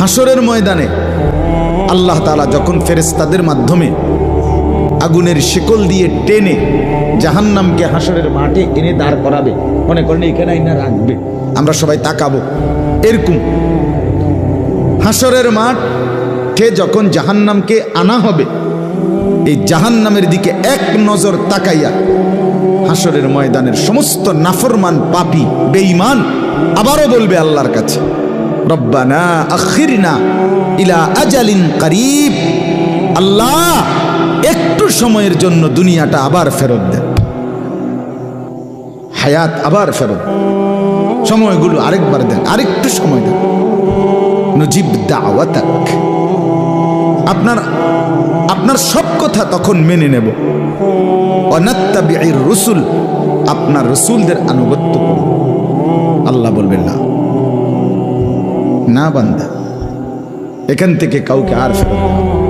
হাসরের ময়দানে আল্লাহ তাআলা যখন ফেরেশতাদের মাধ্যমে আগুনের শিকল দিয়ে টেনে জাহান্নামকে হাসরের মাঠে এনে দাঁড় করাবে, মনে করেন এখানে আইনা রাখবে, আমরা সবাই তাকাবো, এরকম হাসরের মাঠে যখন জাহান্নামকে আনা হবে, এই জাহান্নামের দিকে এক নজর তাকাইয়া হাসরের ময়দানের সমস্ত নাফরমান পাপী বেঈমান আবারও বলবে আল্লাহর কাছে, রব্বানা আখিরনা ইলা আজালিন করিব, আল্লাহ একটু সময়ের জন্য দুনিয়াটা আবার ফেরত দেন, হায়াত আবার ফেরত, সময়গুলো আরেকবার দেন, আরেকটু সময় দেন, নুজিব দাওয়াতাক, আপনার সব কথা তখন মেনে নেব, অনাত্তাবিউর রসুল, আপনার রসুলদের আনুগত্য করব। আল্লাহ বলবেন না, না বান্দা, এখান থেকে কাউকে আর ফেরত দেব না।